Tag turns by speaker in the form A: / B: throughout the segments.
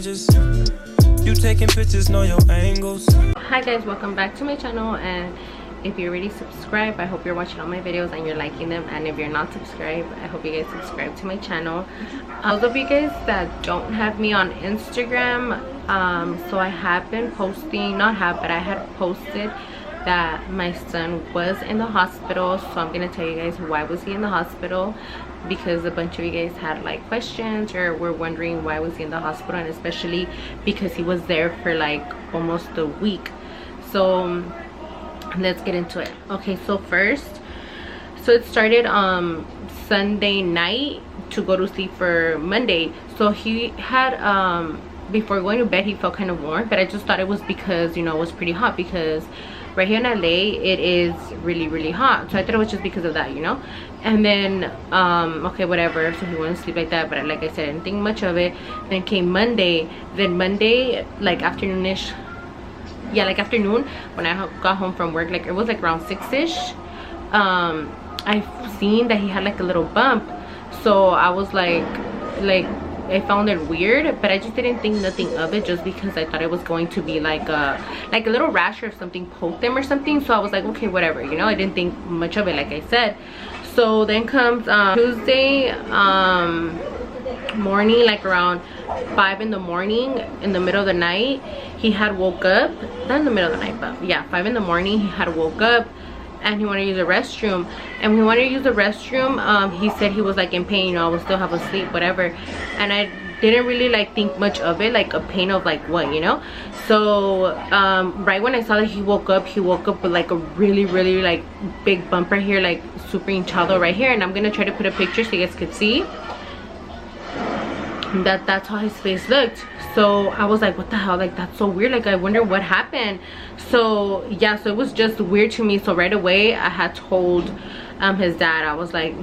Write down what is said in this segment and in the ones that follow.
A: changes. You taking pictures, know your angles.
B: Hi guys, welcome back to my channel, and if you're already subscribed, I hope you're watching all my videos and you're liking them, and if you're not subscribed, I hope you guys subscribe to my channel. Those of you guys that don't have me on Instagram, so I have been posting, not have, but I had posted that my son was in the hospital. So I'm gonna tell you guys why was he in the hospital, because a bunch of you guys had like questions or were wondering why was he in the hospital, and especially because he was there for like almost a week. So let's get into it. Okay, so first, so it started Sunday night to go to sleep for Monday. So he had before going to bed he felt kind of warm, but I just thought it was because, you know, it was pretty hot, because right here in LA it is really hot. So I thought it was just because of that, you know. And then okay, whatever, so he went to sleep like that, but like I said, I didn't think much of it. Then came Monday. Then Monday, like afternoonish, yeah, like afternoon, when I got home from work, like it was like around 6ish, I seen that he had like a little bump. So I was like I found it weird, but I just didn't think nothing of it, just because I thought it was going to be like a little rash or something poked him or something. So I was like, okay, whatever, you know. I didn't think much of it, like I said. So then comes Tuesday morning, like around 5 in the morning, in the middle of the night, he had woke up. Not in the middle of the night, but yeah, 5 in the morning, he had woke up and he wanted to use the restroom. And when he wanted to use the restroom, he said he was like in pain, you know. I was still half asleep, whatever, and I didn't really like think much of it, like a pain of like what, you know. So right when I saw that he woke up with like a really like big bump right here, like super hinchado right here. And I'm gonna try to put a picture so you guys could see that's how his face looked. So I was like, what the hell, like that's so weird, like I wonder what happened. So yeah, so it was just weird to me. So right away I had told his dad, I was like,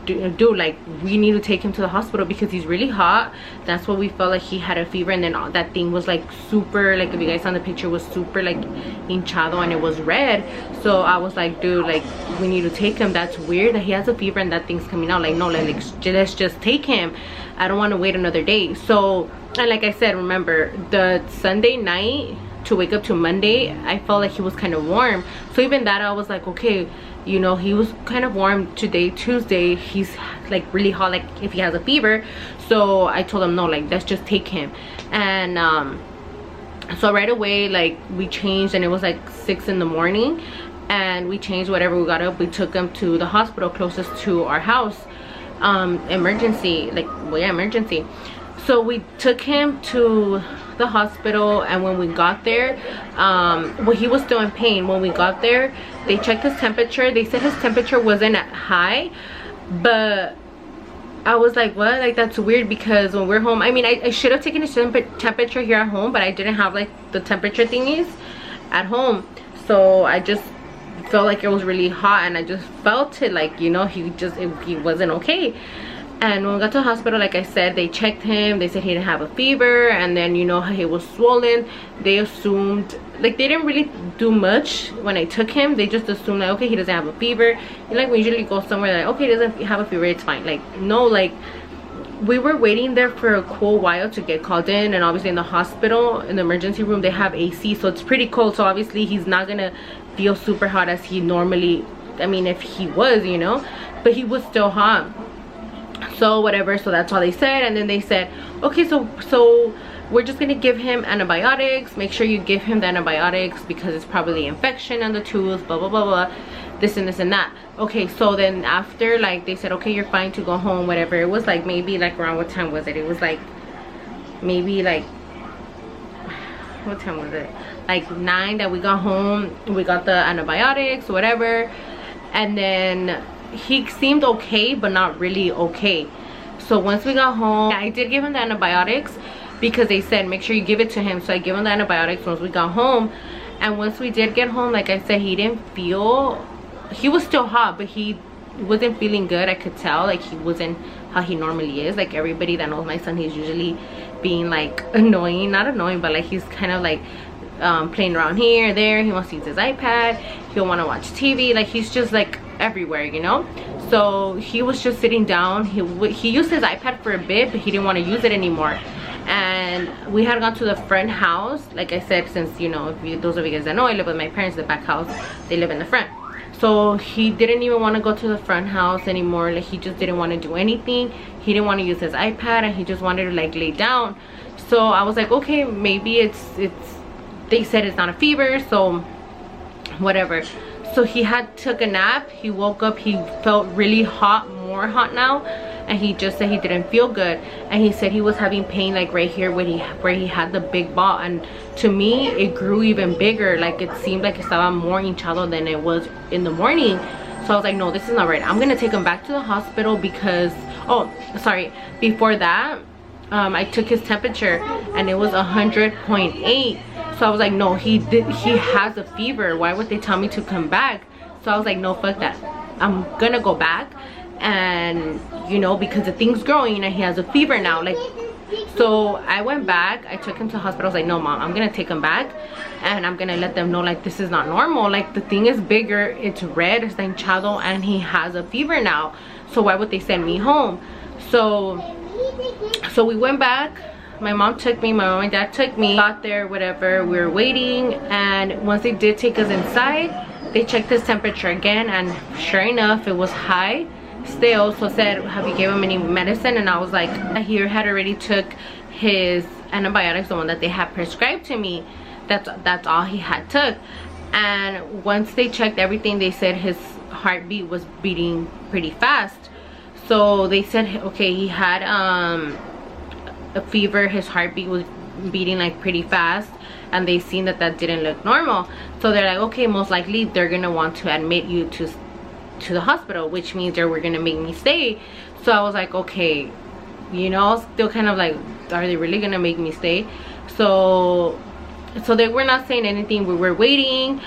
B: dude, like we need to take him to the hospital because he's really hot. That's what we felt like, he had a fever, and then that thing was like super, like if you guys saw the picture, was super like hinchado and it was red. So I was like, dude, like we need to take him. That's weird that he has a fever and that thing's coming out. Like no, like let's just take him. I don't want to wait another day. So, and like I said, remember the Sunday night to wake up to Monday, I felt like he was kind of warm. So even that, I was like, okay, you know, he was kind of warm. Today, Tuesday, he's like really hot, like if he has a fever. So I told him, no, like let's just take him. And so right away, like we changed, and it was like 6 in the morning, and we changed whatever, we got up, we took him to the hospital closest to our house. Emergency, like, well, yeah, emergency. So we took him to the hospital, and when we got there, well, he was still in pain. When we got there, they checked his temperature. They said his temperature wasn't high, but I was like, what? Like that's weird, because when we're home, I mean, I should have taken his temperature here at home, but I didn't have like the temperature thingies at home. So I just felt like it was really hot, and I just felt it, like, you know, he wasn't okay. And when we got to the hospital, like I said, they checked him. They said he didn't have a fever, and then, you know, he was swollen. They assumed, like, they didn't really do much when I took him. They just assumed like, okay, he doesn't have a fever. You know, like we usually go somewhere like, okay, he doesn't have a fever, it's fine. Like no, like we were waiting there for a cool while to get called in, and obviously in the hospital, in the emergency room, they have AC, so it's pretty cold. So obviously he's not gonna feel super hot as he normally, I mean, if he was, you know, but he was still hot. So whatever, so that's all they said. And then they said, okay, so we're just gonna give him antibiotics. Make sure you give him the antibiotics because it's probably infection on the tooth, blah blah blah blah, this and this and that. Okay, so then after, like, they said, okay, you're fine to go home, whatever. It was like maybe like around, what time was it? It was like maybe like, what time was it? Like 9 that we got home. We got the antibiotics, whatever, and then he seemed okay, but not really okay. So once we got home, I did give him the antibiotics because they said make sure you give it to him. So I gave him the antibiotics once we got home. And once we did get home, like I said, he didn't feel, he was still hot, but he wasn't feeling good. I could tell, like he wasn't how he normally is. Like everybody that knows my son, he's usually being like annoying, not annoying, but like he's kind of like playing around here, there. He wants to use his iPad, he'll want to watch TV, like he's just like everywhere, you know. So he was just sitting down. He used his iPad for a bit, but he didn't want to use it anymore. and we had gone to the front house. Like I said, since you know, those of you guys that know, I live with my parents. The back house, they live in the front. So he didn't even want to go to the front house anymore. Like, he just didn't want to do anything. He didn't want to use his iPad, and he just wanted to like lay down. So I was like, okay, maybe it's they said it's not a fever, so whatever. So he had took a nap. He woke up, he felt really hot, more hot now, and he just said he didn't feel good. And he said he was having pain like right here where he had the big ball, and to me it grew even bigger. Like, it seemed like estaba more hinchado than it was in the morning. So I was like, no, this is not right. I'm gonna take him back to the hospital because, oh sorry, before that I took his temperature and it was 100.8. so I was like, no, he has a fever. Why would they tell me to come back? So I was like, no, fuck that, I'm gonna go back. And you know, because the thing's growing and he has a fever now. Like, so I went back, I took him to the hospital. I was like, no mom, I'm gonna take him back and I'm gonna let them know like this is not normal. Like, the thing is bigger, it's red, it's hinchado, and he has a fever now. So why would they send me home? So we went back. My mom took me, my mom and dad took me, got there, whatever, we were waiting. And once they did take us inside, they checked his temperature again, and sure enough, it was high still. So said, have you gave him any medicine? And I was like, he had already took his antibiotics, the one that they had prescribed to me. That's all he had took. And once they checked everything, they said his heartbeat was beating pretty fast. So they said, okay, he had a fever, his heartbeat was beating like pretty fast, and they seen that didn't look normal. So they're like, okay, most likely they're gonna want to admit you to the hospital, which means they were gonna make me stay. So I was like, okay, you know, still kind of like, are they really gonna make me stay? So they were not saying anything. We were waiting,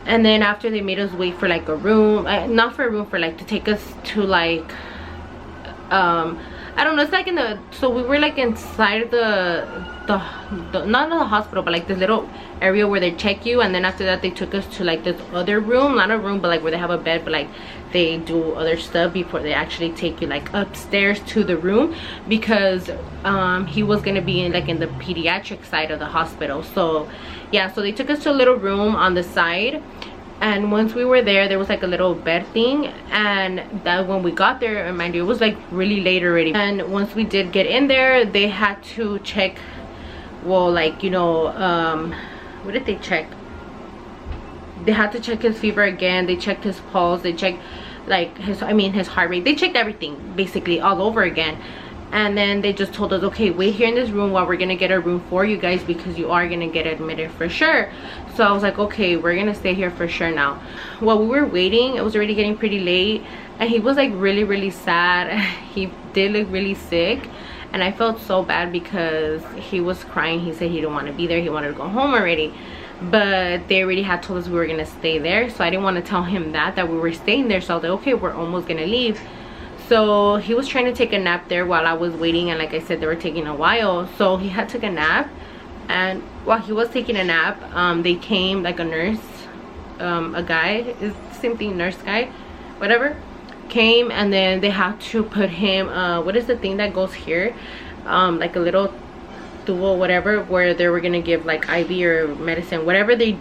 B: and then after they made us wait for like a room, not for a room, for like to take us to like I don't know, it's like in the, so we were like inside the not in the hospital, but like this little area where they check you. And then after that they took us to like this other room, not a room, but like where they have a bed, but like they do other stuff before they actually take you like upstairs to the room, because he was gonna be in like in the pediatric side of the hospital. So yeah, so they took us to a little room on the side. And once we were there was like a little bed thing, and that when we got there, and mind you, it was like really late already. And once we did get in there, they had to check, well, like, you know, what did they check? They had to check his fever again. They checked his pulse, they checked like his heart rate. They checked everything basically all over again. And then they just told us, okay, wait here in this room while we're gonna get a room for you guys, because you are gonna get admitted for sure. So I was like, okay, we're gonna stay here for sure now. While we were waiting, it was already getting pretty late, and he was like really sad. He did look really sick, and I felt so bad because he was crying. He said he didn't want to be there, he wanted to go home already. But they already had told us we were gonna stay there, so I didn't want to tell him that we were staying there. So I was like, okay, we're almost gonna leave. So he was trying to take a nap there while I was waiting, and like I said, they were taking a while. So he had took a nap, and while he was taking a nap, they came, like a nurse, a guy, is the same thing, nurse guy, whatever, came, and then they had to put him, what is the thing that goes here, like a little tubo, whatever, where they were gonna give like IV or medicine, whatever they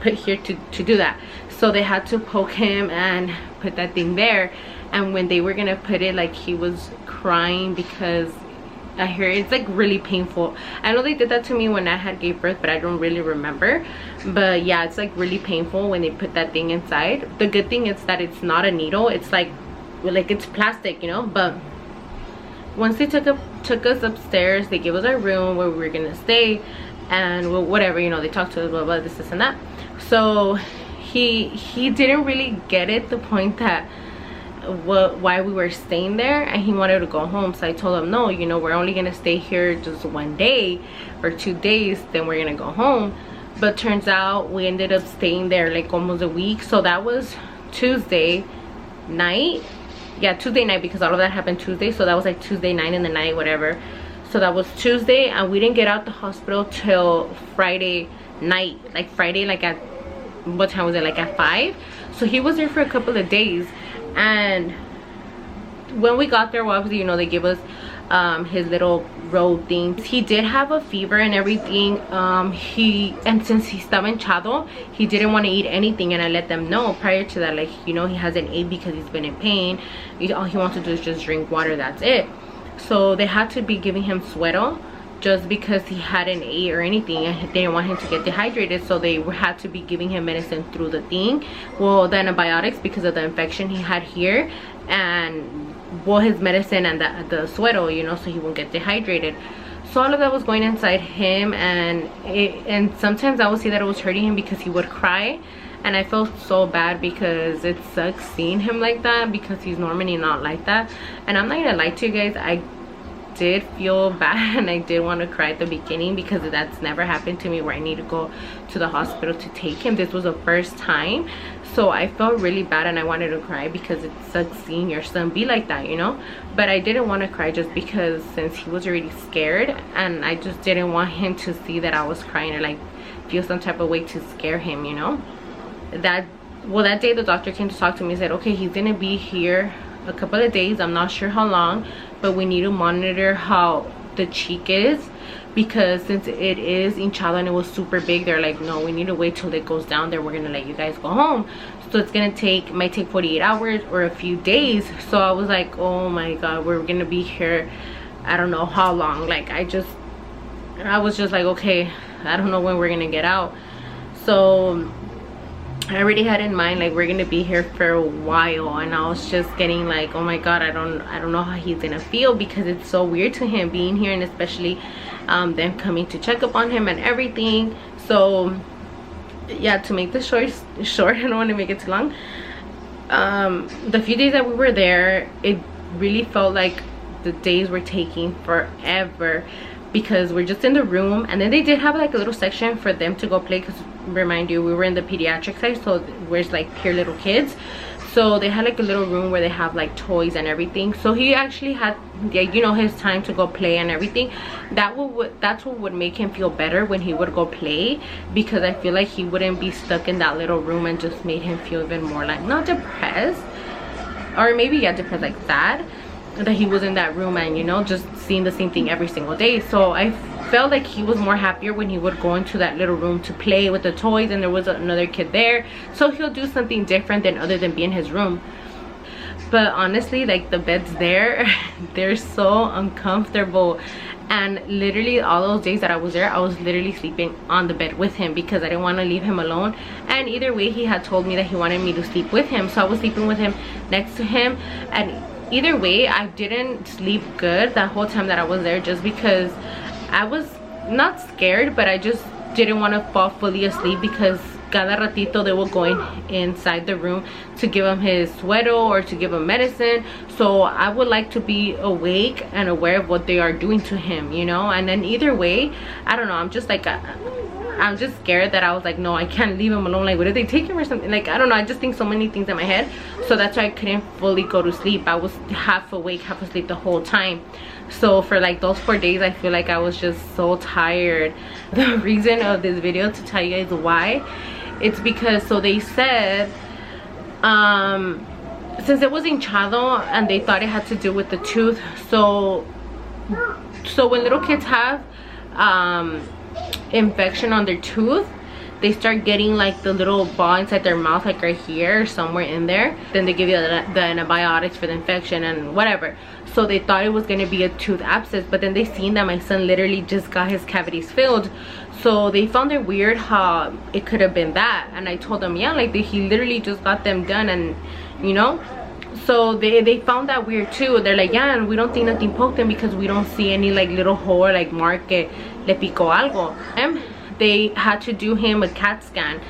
B: put here to do that. So they had to poke him and put that thing there. And when they were gonna put it, like, he was crying because I hear it's like really painful. I know they did that to me when I had gave birth, but I don't really remember. But yeah, it's like really painful when they put that thing inside. The good thing is that it's not a needle, it's like it's plastic, you know. But once they took us upstairs, they gave us our room where we were gonna stay, and well, whatever, you know, they talked to us, blah blah, this and that. So he didn't really get it, the point that why we were staying there, and he wanted to go home. So I told him, no, you know, we're only gonna stay here just 1 day or 2 days, then we're gonna go home. But turns out we ended up staying there like almost a week. So that was Tuesday night, yeah, Tuesday night, because all of that happened Tuesday. So that was like Tuesday night in the night, whatever. So that was Tuesday, and we didn't get out the hospital till Friday night, like Friday, like at, what time was it, like at 5. So he was there for a couple of days. And when we got there, well, obviously, you know, they gave us his little road things. He did have a fever and everything. And since he estaba hinchado, he didn't want to eat anything, and I let them know prior to that, like, you know, he hasn't ate because he's been in pain. All he wants to do is just drink water, that's it. So they had to be giving him suero just because he hadn't ate or anything, and they didn't want him to get dehydrated, so they had to be giving him medicine through the thing, well, the antibiotics, because of the infection he had here, and well, his medicine and the suero, you know, so he won't get dehydrated. So all of that was going inside him, and sometimes I would see that it was hurting him because he would cry, and I felt so bad because it sucks seeing him like that, because he's normally not like that. And I'm not gonna lie to you guys, I did feel bad and I did want to cry at the beginning, because that's never happened to me where I need to go to the hospital to take him. This was the first time, so I felt really bad and I wanted to cry because it sucks seeing your son be like that, you know. But I didn't want to cry just because, since he was already scared, and I just didn't want him to see that I was crying or like feel some type of way to scare him, you know. That day the doctor came to talk to me and said, okay, he's gonna be here a couple of days, I'm not sure how long, but we need to monitor how the cheek is, because since it is hinchado and it was super big, they're like, no, we need to wait till it goes down there, we're gonna let you guys go home. So it's gonna might take 48 hours or a few days. So I was like, oh my god, we're gonna be here I don't know how long. Like I was just like, okay, I don't know when we're gonna get out. So I already had in mind, like, we're gonna be here for a while, and I was just getting like, oh my god, I don't know how he's gonna feel, because it's so weird to him being here, and especially them coming to check up on him and everything. So yeah, to make this short, I don't want to make it too long. The few days that we were there, it really felt like the days were taking forever, because we're just in the room, and then they did have like a little section for them to go play, because remind you, we were in the pediatric side, so where's like pure little kids. So they had like a little room where they have like toys and everything. So he actually had, yeah, you know, his time to go play and everything. That's what would make him feel better when he would go play, because I feel like he wouldn't be stuck in that little room, and just made him feel even more like, not depressed, or maybe yeah, depressed, like sad that he was in that room and, you know, just seeing the same thing every single day. So I felt like he was more happier when he would go into that little room to play with the toys, and there was another kid there, so he'll do something different than other than be in his room. But honestly, like, the beds there, they're so uncomfortable, and literally all those days that I was there, I was literally sleeping on the bed with him, because I didn't want to leave him alone. And either way, he had told me that he wanted me to sleep with him, so I was sleeping with him next to him. And either way, I didn't sleep good that whole time that I was there, just because I was not scared, but I just didn't want to fall fully asleep, because cada ratito they were going inside the room to give him his suero or to give him medicine. So I would like to be awake and aware of what they are doing to him, you know. And then either way, I don't know, I'm just like, I'm just scared that I was like, no, I can't leave him alone. Like, what if they take him or something? Like, I don't know, I just think so many things in my head. So that's why I couldn't fully go to sleep. I was half awake, half asleep the whole time. So for like those 4 days, I feel like I was just so tired. The reason of this video, to tell you guys why, it's because, so they said, since it was hinchado and they thought it had to do with the tooth, so when little kids have infection on their tooth, they start getting like the little ball inside their mouth, like right here or somewhere in there. Then they give you the antibiotics for the infection and whatever. So they thought it was going to be a tooth abscess, but then they seen that my son literally just got his cavities filled. So they found it weird how it could have been that. And I told them, yeah, like he literally just got them done, and you know. So they found that weird too. They're like, yeah, and we don't think nothing poked him, because we don't see any like little hole or like mark que le picó algo. And they had to do him a CAT scan,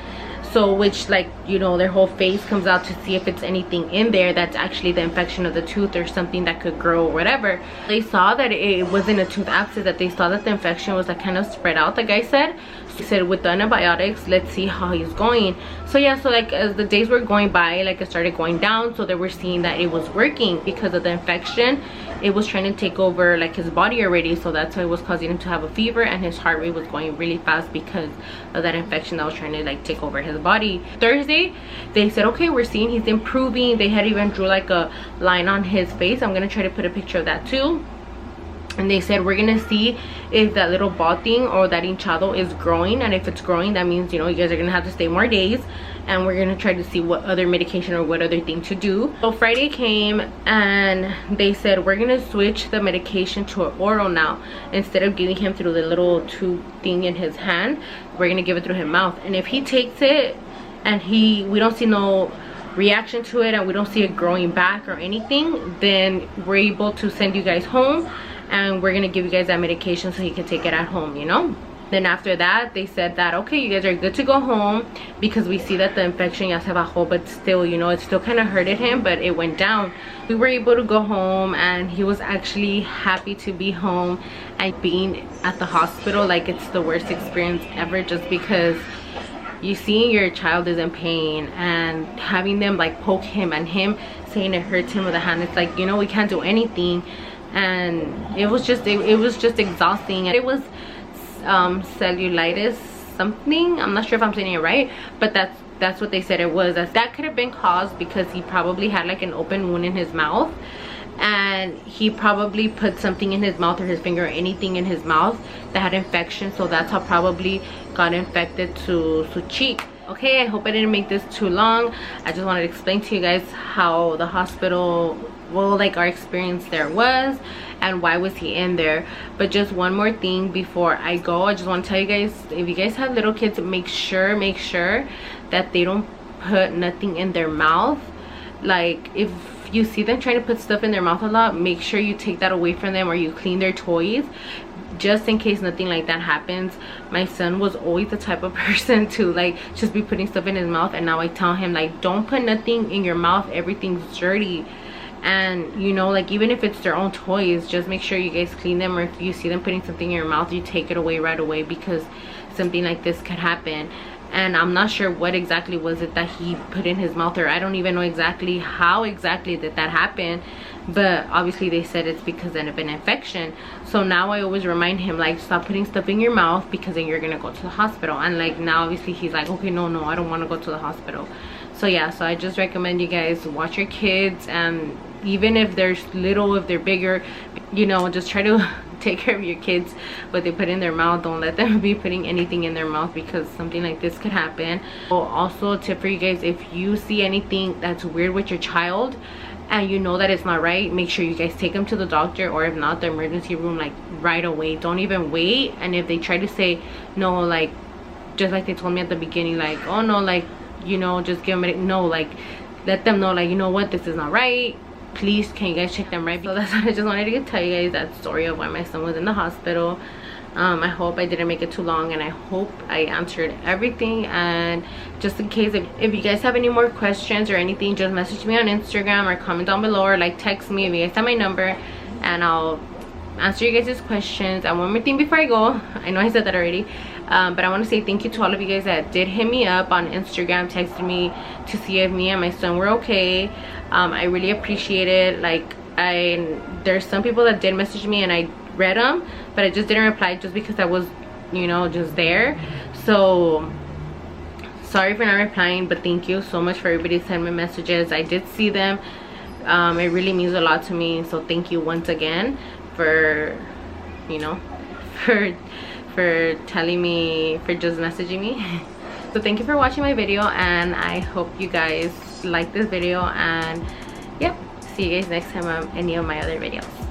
B: so which, like, you know, their whole face comes out to see if it's anything in there that's actually the infection of the tooth or something that could grow or whatever. They saw that it wasn't a tooth abscess, that they saw that the infection was like kind of spread out, the guy said. He said, with the antibiotics, let's see how he's going. So yeah, so like as the days were going by, like it started going down, so they were seeing that it was working because of the infection. It was trying to take over like his body already, so that's why it was causing him to have a fever, and his heart rate was going really fast because of that infection that was trying to like take over his body. Thursday, they said, okay, we're seeing he's improving. They had even drew like a line on his face. I'm gonna try to put a picture of that too. And they said we're gonna see if that little ball thing or that hinchado is growing, and if it's growing, that means, you know, you guys are gonna have to stay more days, and we're gonna try to see what other medication or what other thing to do. So Friday came and they said we're gonna switch the medication to an oral now. Instead of giving him through the little tube thing in his hand, we're gonna give it through his mouth. And if he takes it and we don't see no reaction to it, and we don't see it growing back or anything, then we're able to send you guys home, and we're gonna give you guys that medication so he can take it at home, you know. Then after that, they said that okay, you guys are good to go home, because we see that the infection ya se bajó, but still, you know, it still kind of hurted him, but it went down. We were able to go home, and he was actually happy to be home. And being at the hospital, like, it's the worst experience ever, just because you seeing your child is in pain and having them like poke him, and him saying it hurts him with a hand. It's like, you know, we can't do anything. And it was just exhausting. And it was cellulitis something, I'm not sure if I'm saying it right, but that's what they said it was. That could have been caused because he probably had like an open wound in his mouth, and he probably put something in his mouth, or his finger, or anything in his mouth that had infection. So that's how probably got infected to su cheek. Okay, I hope I didn't make this too long. I just wanted to explain to you guys how the hospital, well, like our experience there was, and why was he in there. But just one more thing before I go, I just want to tell you guys, if you guys have little kids, make sure that they don't put nothing in their mouth. Like, if you see them trying to put stuff in their mouth a lot, make sure you take that away from them, or you clean their toys, just in case nothing like that happens. My son was always the type of person to like just be putting stuff in his mouth, and now I tell him like, don't put nothing in your mouth, everything's dirty. And you know, like, even if it's their own toys, just make sure you guys clean them, or if you see them putting something in your mouth, you take it away right away, because something like this could happen. And I'm not sure what exactly was it that he put in his mouth, or I don't even know exactly how exactly that happened, but obviously they said it's because of an infection. So now I always remind him, like, stop putting stuff in your mouth, because then you're gonna go to the hospital. And like, now obviously he's like, okay, no, I don't want to go to the hospital. So yeah, so I just recommend you guys watch your kids, and even if they're little, if they're bigger, you know, just try to take care of your kids, what they put in their mouth. Don't let them be putting anything in their mouth, because something like this could happen. Also, a tip for you guys, if you see anything that's weird with your child and you know that it's not right, make sure you guys take them to the doctor, or if not, the emergency room, like right away. Don't even wait. And if they try to say no, like just like they told me at the beginning, like, oh no, like, you know, just give them no, like, let them know, like, you know what, this is not right, please can you guys check them right. So that's what I just wanted to tell you guys, that story of why my son was in the hospital. I hope I didn't make it too long, and I hope I answered everything. And just in case, if you guys have any more questions or anything, just message me on Instagram, or comment down below, or like text me if you guys have my number, and I'll answer you guys' questions. And one more thing before I go, I know I said that already, but I want to say thank you to all of you guys that did hit me up on Instagram, texted me to see if me and my son were okay. I really appreciate it. Like, there's some people that did message me and I read them, but I just didn't reply, just because I was, you know, just there. So sorry for not replying, but thank you so much for everybody sending me messages. I did see them. It really means a lot to me, so thank you once again for, you know, for telling me, for just messaging me. So thank you for watching my video, and I hope you guys like this video, and yep, see you guys next time on any of my other videos.